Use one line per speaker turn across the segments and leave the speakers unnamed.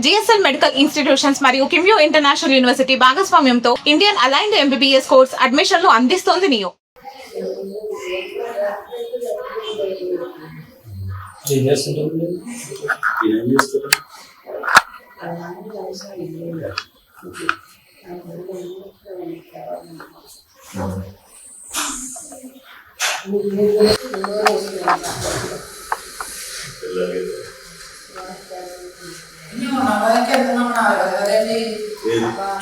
GSL medical institutions మరియు కిమ్యూ international university భాగస్వామ్యంతో Indian aligned MBBS course అడ్మిషన్లు అందిస్తోంది నియో.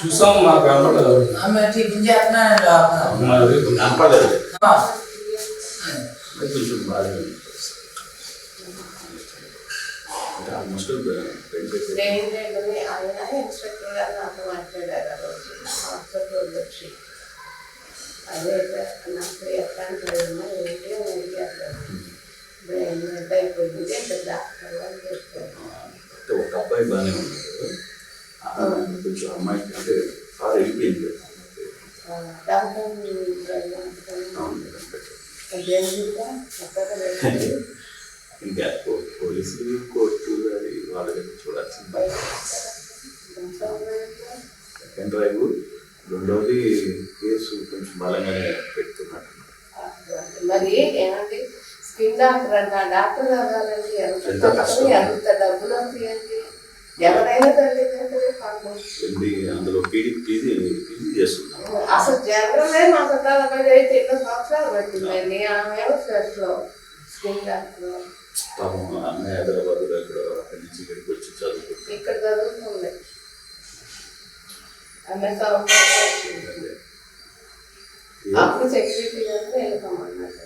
చూసాం మాకు
ఇన్స్ట్రక్టర్ గారు నాతో మాట్లాడారు హాస్పిటల్ వచ్చి అదే నాకు ఎట్లా అంటారమ్మా ఏంటి అని అడిగారు. బ్రెయిన్ ఎంత అయిపోయింది అంటే డాక్టర్ వాళ్ళు చెప్పారు.
ఒక అబ్బాయి బాగానే ఉన్నాడు, కొంచెం అమ్మాయికి అంటే సార్ వెళ్ళిపోయింది. ఇంకా పోలీసులు కోర్టు అది వాళ్ళ దగ్గర చూడాల్సింది. సెకండ్ డ్రైవ్, రెండవది కేసు కొంచెం బలంగానే పెడుతున్నట్టు.
మరి ఏమంటే స్కిన్ డాక్టర్ అంట, డాక్టర్ అవ్వాలంటే ఎంత డబ్బులు అవుతాయండి. ఎవరైనా
అందులో పీజీ చేస్తున్నాను.
అసలు జనరలే మా చుట్టాలపై అయితే ఎన్నో సంవత్సరాలు పట్టిందండి. ఆమె స్కిన్ డాక్టర్
పాపం అమ్మాయి హైదరాబాద్లో అక్కడి నుంచి ఇక్కడికి వచ్చి చదువుకుంటుంది.
ఇక్కడ చదువుతుంది అప్పుడు సెక్యూరిటీ గారితో వెళ్ళిపోమన్నట్ట.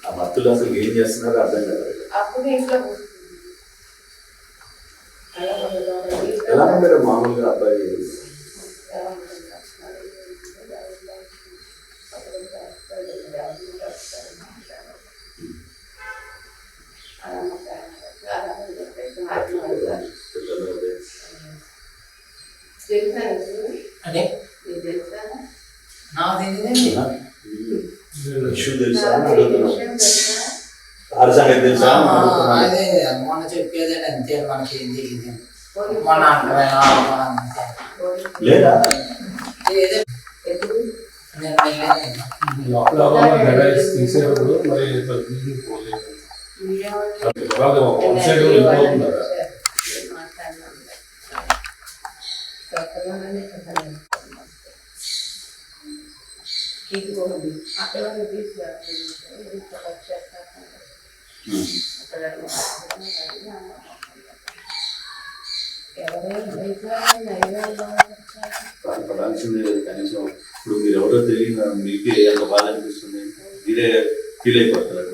ఆ భక్తులు అసలు ఏం చేస్తున్నారో అర్థం కాదు.
అప్పుడు ఇంట్లో
ఎలా ఉంటారు మామూలుగా అబ్బాయి?
అదే
మొన్న చెప్పేది అంతే, మనకి ఏం తెలియదు. మన
లేదా
తీసేటప్పుడు మరి
అక్కడ
పడాల్సిందే కనీసం. ఇప్పుడు మీరు ఎవరో తెలియదు, మీకు ఎంత బాధ అనిపిస్తుంది, మీరే ఫీల్ అయిపోతున్నారు.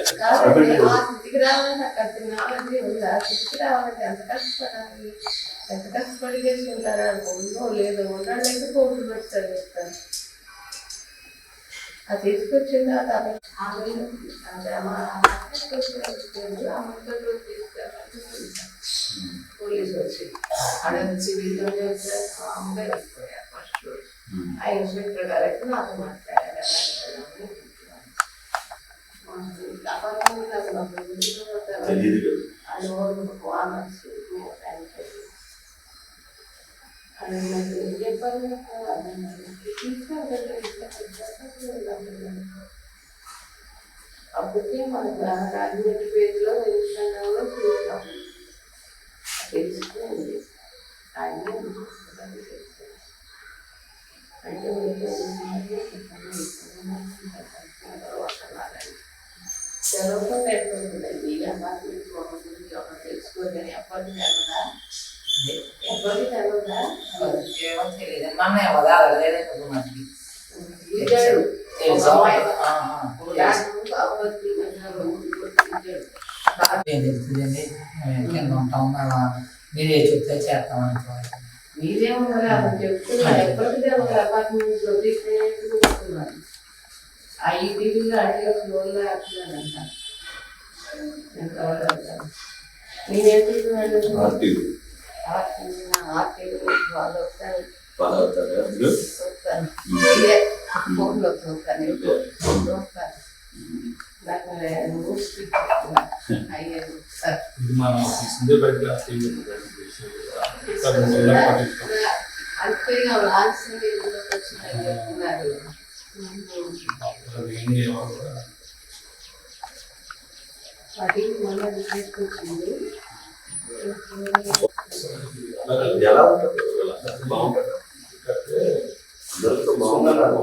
స్థితికి రావాలంటే అక్కడ తినాలంటే ఉందా? స్థితికి రావాలంటే ఎంత కష్టపడాలి, ఎంత కష్టపడి చేసుకుంటారా? ఉందో లేదో ఉండాలంటే కోర్టు పెడతారు చెప్తారు. అది తీసుకొచ్చింది పోలీసు వచ్చి అక్కడ నుంచి వీళ్ళు అమ్మాయి వస్తారు ఫస్ట్. ఆ ఇన్స్పెక్టర్ గారు అయితే నాతో మాట్లాడారు. అప్పటికే మనకు రాజమండ్రి పేరులో ఇన్స్టాగ్రామ్లో చూసాం, తెలుసుకుంది ఆయన అంటే చదవకుండా ఎట్లుంటుందండి. అపార్ట్మెంట్ గురించి ఒక తెలుసుకోదని ఎప్పటికీ తెలదా, ఎప్పటికీ తెలదా
ఏమో తెలియదు. మన ఎవరు మనకి కింద ఉంటాం, మీరే చెప్తే చేస్తాం అనుకోవాలి.
మీరేమో మరి అతను చెప్తున్నారు ఎప్పటికీ అపార్ట్మెంట్ లో తీసుకున్నారు. ఆ ఈ టీవీలో అడిగే ఫ్లోర్లో వేస్తున్నాడంట. నేనేంటి
ఆర్టీలు
ఆర్టీలు వాళ్ళు వస్తారు
ఫాలో అవుతారా మీరు?
చూస్తాను ఇదే ఫోన్లో చూస్తాను చూస్తాను నాకు అయ్యే చూస్తాను
ఇది మనం తీసిందే బయట
అంతే ఆలస్యంగా ఇంట్లోకి వచ్చిందని చెప్తున్నారు అది మొన్న తీసుకొచ్చింది
ఎలా ఉంటుంది బాగుంటుంది అందరితో బాగుంటారు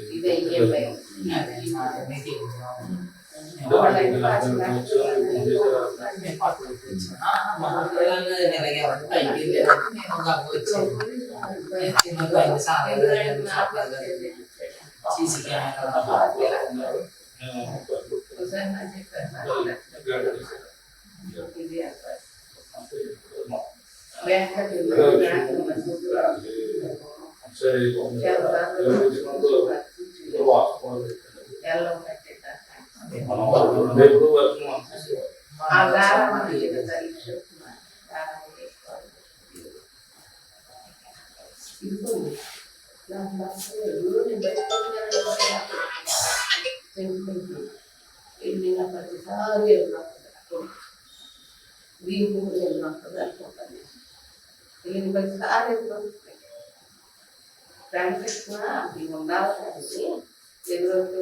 ఇదే ఈఎంఐ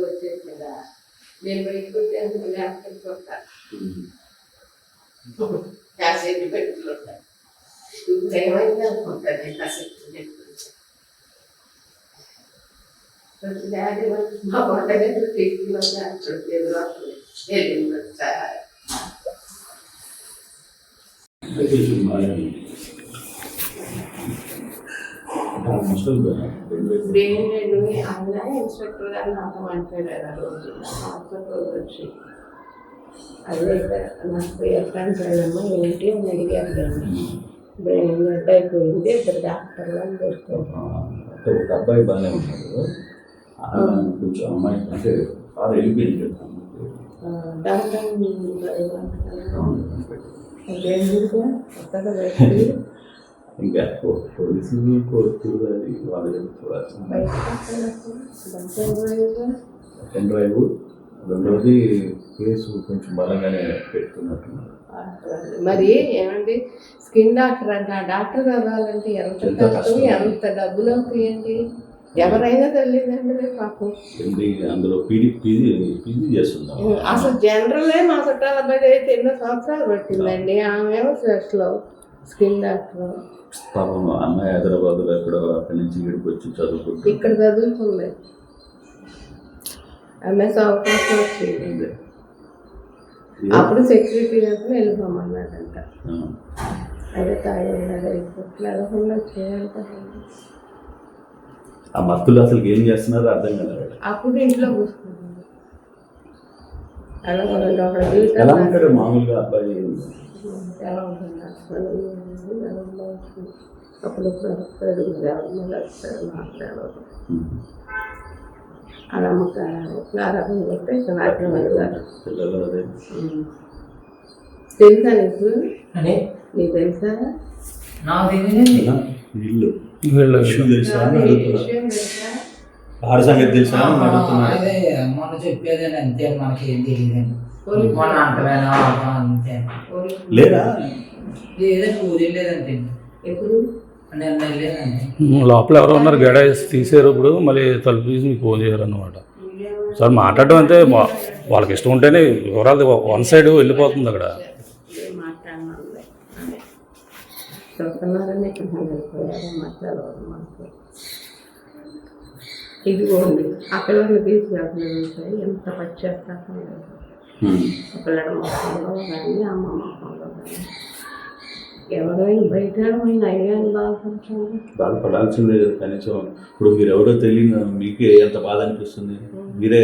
వచ్చేసిందా నేను బయటకు వచ్చేసి లేకపోతే క్యాసెట్ పెట్టుకుంటాను ఇప్పుడు ఏమైంది అనుకుంటాను కాసేపు డాడీ మా వంట దగ్గర తీసుకుని ఇప్పుడు ఏంటంటే ఆయన ఇన్స్పెక్టర్ గారు నాతో మాట్లాడారు ఆ రోజు హాస్పిటల్ వచ్చి అదే నాకు ఎఫ్రెండ్స్ వెళ్ళమ్మా ఏంటి అని అడిగారు కానీ బ్రెయిన్ గడ్డ అయిపోయింది ఇద్దరు డాక్టర్లు అని దొరుకుతారు
ఒక అబ్బాయి బాగానే ఉన్నాడు కొంచెం అమ్మాయి అంటే కారు వెళ్ళిపోయింది
డాక్టర్ కొత్తగా
ఇంకా పోలీసులు కోర్టులు అది వాళ్ళు చూడాల్సింది డ్రైవ్ రెండవది కేసు కొంచెం బలంగానే పెట్టుకున్నట్టున్నారు
మరి ఏమండి స్కిన్ డాక్టర్ అంటే ఆ డాక్టర్ అవ్వాలంటే ఎంత కష్టం ఎంత డబ్బులు అవుతాయండి ఎవరైనా తెలియదండి పాపం
అందులో పీజీ చేస్తున్నాం
అసలు జనరలే మా చుట్టాల అబ్బాయి అయితే ఎన్నో సంవత్సరాలు పట్టిందండి ఆమె ఫస్ట్లో స్కిన్ డాక్టర్
పాపం అమ్మాయి హైదరాబాద్లో ఎక్కడో అక్కడి నుంచి ఇక్కడికి వచ్చి చదువుకుంటుంది
ఇక్కడ చదువుతుంది ఎంఎస్ అవకాశం వచ్చింది అప్పుడు సెక్యూరిటీ గారిని వెళ్ళిపోమన్నాడంట అదే తాగేలాగా ఇట్లా వెళ్ళకుండా చేయాలంటే
ఆ మత్తులు అసలు ఏం చేస్తున్నారో అర్థం కదా
అప్పుడు ఇంట్లో కూర్చున్నాడు
ఎలా ఉంటాడు మామూలుగా అబ్బాయి
ఎలా ఉంటున్నారు అప్పుడప్పుడు వస్తాడు వస్తాడు మాట్లాడదు అలా ప్రారంభం చెప్తే నాట్యం వెళ్తారు
పిల్లలు అదే
తెలుసా నీకు నీకు తెలుసా
వీళ్ళు
తెలుసా
ఆరు సంగతి తెలుసా
అదే మొన్న చెప్పేదండి అంతే మనకి ఏం తెలియదండి మొన్న అంటలేనా అంతే
లేదా
లేదండి ఊరేం లేదంటే
ఎప్పుడు
నేను వెళ్ళలేదండి
లోపల ఎవరో ఉన్నారు గడ తీసారు ఇప్పుడు మళ్ళీ తలుపు తీసి మీకు ఫోన్ చేయరు అన్నమాట సార్ మాట్లాడడం అంటే వాళ్ళకి ఇష్టం ఉంటేనే వివరాలు వన్ సైడ్ వెళ్ళిపోతుంది అక్కడ
చూస్తున్నారని ఇక్కడ వెళ్ళిపోయారు మాట్లాడవాలి మనకు ఇదిగోండి ఆ పిల్లల్ని తీసుకెళ్తున్నాయి ఎంత పశ్చాత్తాపం లేదు ఆ పిల్లల మొత్తంలో కానీ అమ్మ మొత్తంలో కానీ ఎవరైనా బయట అయ్యాను బాగుంటుంది.
బాధపడాల్సిందే కదా కనీసం. ఇప్పుడు మీరు ఎవరో తెలియని మీకే ఎంత బాధ అనిపిస్తుంది, మీరే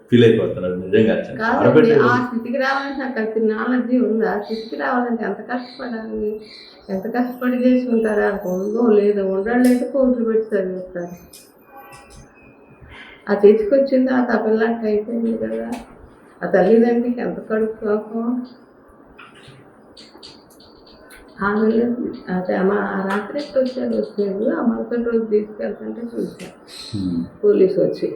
ఫీల్ అయిపోతున్నారు నిజంగా.
కాదండి, ఆ స్థితికి రావాలంటే నాకు అంత నాలెడ్జీ ఉంది. ఆ స్థితికి రావాలంటే ఎంత కష్టపడాలి, ఎంత కష్టపడి చేసుకుంటారు. అది ఉందో లేదో, ఉండలేదు కోట్లు పెట్టి చదివిస్తారు. ఆ తీసుకొచ్చింది ఆ తపిల్లాంటి అయిపోయింది కదా. ఆ తల్లిదండ్రికి ఎంత కడుపు కోపం. ఆమె అదే ఆ రాత్రి వచ్చారు. ఆ మరుసటి రోజు తీసుకెళ్తుంటే చూశాను పోలీసు వచ్చి.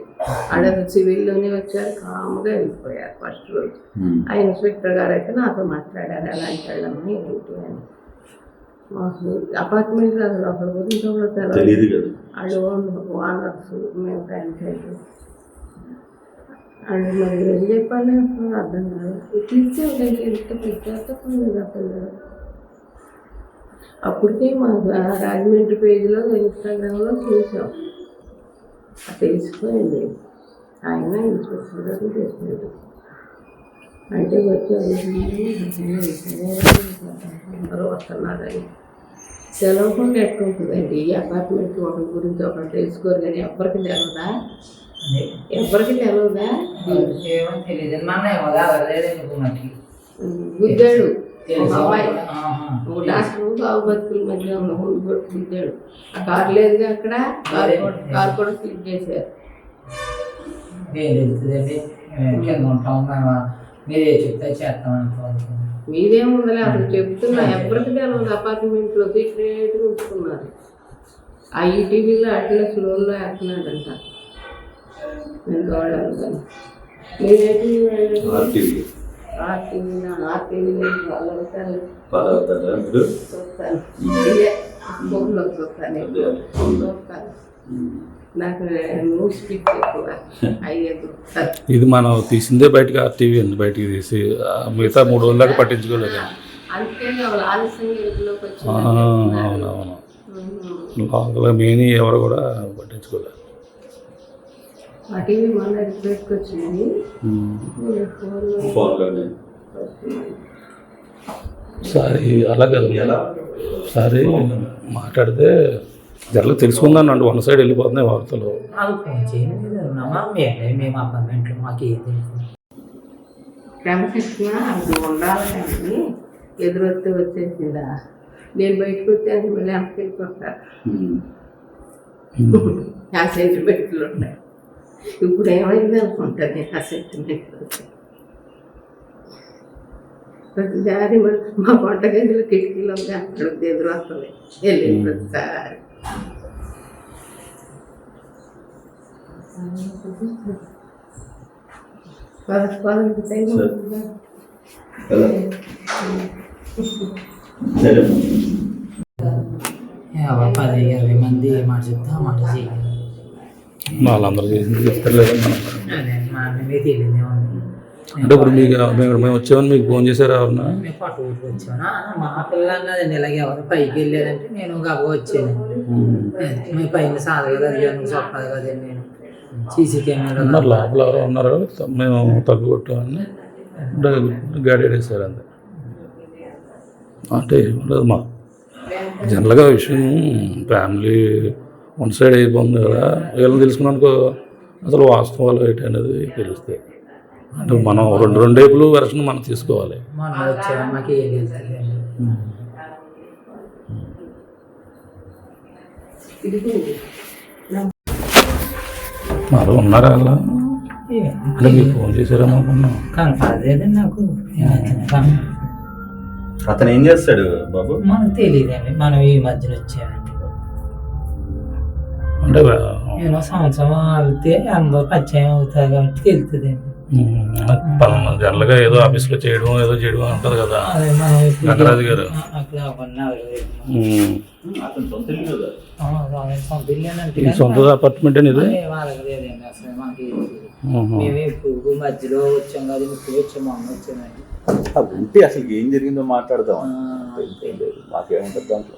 ఆడ సివిల్లోనే వచ్చారు, కామ్గా వెళ్ళిపోయారు ఫస్ట్ రోజు. ఆ ఇన్స్పెక్టర్ గారు అయితే నాతో మాట్లాడారు, ఎలాంటి వెళ్ళమని ఏంటి అని. మాకు అపార్ట్మెంట్లో అసలు ఒకరి గురించి కూడా తెలియదు
కదా.
వాళ్ళు ఓనర్స్, మేము ఫ్రాంచైజ్. వాళ్ళు మరి ఏం చెప్పాలి అర్థం కాదు. తీసుకెళ్ళి ఎంత పెద్ద పిల్లలు. అప్పటికే మా రాజమండ్రి పేజీలో ఇన్స్టాగ్రామ్లో చూసాం, తెలిసిపోయింది. ఆయన ఇన్స్పెక్టర్ గారు చేసినాడు అంటే వచ్చి అందరూ వస్తున్నారని తెలవకుండా ఎట్టుంటుందండి. ఈ అపార్ట్మెంట్ ఒకరి గురించి ఒకరు తెలుసుకోరు కానీ ఎవరికి తెలవదా, ఎవరికి తెలవదా. గుద్దాడు అబ్బాయి, డాక్టర్ బాబు బతుకుల మధ్య ఉన్న గుద్దాడు. ఆ కారు లేదుగా అక్కడ, కారు కూడా స్లిప్ చేశారు.
మీరే చెప్తే చేస్తాం అనుకోవాలి.
మీరేముందలే అసలు చెప్తున్నా, ఎవరికి తెలవదు. అపార్ట్మెంట్లో సీక్రెట్గా ఉంచుకున్నారు. ఆ ఈటీవీలో అట్లా స్లోలో వేస్తున్నాడంట. నేను చూడాలి కానీ మీరేంటి ఆర్టీవీ చూస్తాను, ఫోన్లో చూస్తాను. నాకు న్యూస్ పిక్ ఎక్కువ అయ్యేది.
ఇది మనం తీసిందే బయటకి, టీవీ అండి బయటికి తీసి మిగతా 3 రోజుల దాకా పట్టించుకోలేదు.
అందుకే ఆలస్యంగా ఇంట్లోకి వచ్చి
అవునవును, లోపల మెయిన్ ఎవరు కూడా పట్టించుకోలేదు.
ఆ టీవీ మళ్ళీ రిపేర్కి వచ్చింది.
సరే అలాగే సరే మాట్లాడితే జరగదు తెలుసుకుందాను అండి. 1 సైడ్ వెళ్ళిపోతున్నాయి వార్తలు.
మేము అపార్ట్మెంట్లో మాకు ఏం తెలుసు.
క్రమశిక్షణ అది ఉండాలి కానీ ఎదురొస్తే వచ్చేసిందా. నేను బయటకు వస్తే అది మళ్ళీ వెనక్కి వెళ్ళిపోతారు. ఆ సెంటిమెంట్లు ఉన్నాయి. ఇప్పుడు ఏమైంది అనుకుంటుంది ఆ సెంటిమెంట్లు. ప్రతిసారి మా వంటగదిలో కిటికీలో అక్కడ ఎదురు వస్తుంది వెళ్ళి ప్రతిసారి.
ఎవరు 10-20 మంది మాట చెప్తా మాట చేయాలి.
వాళ్ళందరూ చేసింది చెప్తలేదు.
అదే మా అన్నమే తెలియదు.
అంటే ఇప్పుడు మేము వచ్చామని మీకు ఫోన్ చేశారు ఎవరన్నా?
మేము పట్టు వచ్చాను. మా పిల్ల అన్నదండి ఇలాగ ఎవరు పైకి వెళ్ళారంటే నేను గబా వచ్చాను. మీ పైన సాధ కదా, అది నువ్వు చెప్పాలి కదండి. నేను సీసీ కెమెరా
ఉన్నారు లోపల ఎవరో ఉన్నారు, మేము తగ్గు కొట్టామని గాడి వేసారు అంతే. అంటే ఉండదు మా జనరల్గా విషయం ఫ్యామిలీ 1 సైడ్ అయిపోతుంది కదా. వీళ్ళని తెలుసుకున్నానుకో అసలు వాస్తవాలు ఏంటి అనేది తెలుస్తాయి. అంటే మనం 2 వైపులు వెర్షన్ మనం తీసుకోవాలి.
మొన్న వచ్చాను మాకు ఏం తెలుస్తుంది.
మరి ఉన్నారా అలా అంటే మీకు ఫోన్ చేశారేమో అనుకున్నాం.
కనపడలేదండి నాకు.
అతను ఏం చేస్తాడు బాబు?
మనకు తెలియదండి, మనం ఈ మధ్యన వచ్చామండి.
అంటే
నేను సంవత్సరం వెళ్తే అందరూ పరిచయం అవుతారు కాబట్టి తెలుస్తుందండి.
జనరల్గా ఏదో ఆఫీస్లో చేయడం ఏదో చేయడం ఉంటుంది కదా
అదే మనం
గంగరాజు గారు.
అక్కడ
సొంత అపార్ట్మెంట్ అనేది
వాళ్ళకి లేదండి అసలు. మాకు మేము ఇప్పుడు మధ్యలో వచ్చాం కదా, ఇప్పుడు వచ్చాం, మొన్న వచ్చామండి.
ఉంటే అసలు ఏం జరిగిందో మాట్లాడదాం. మాకేముంటుంది దాంట్లో.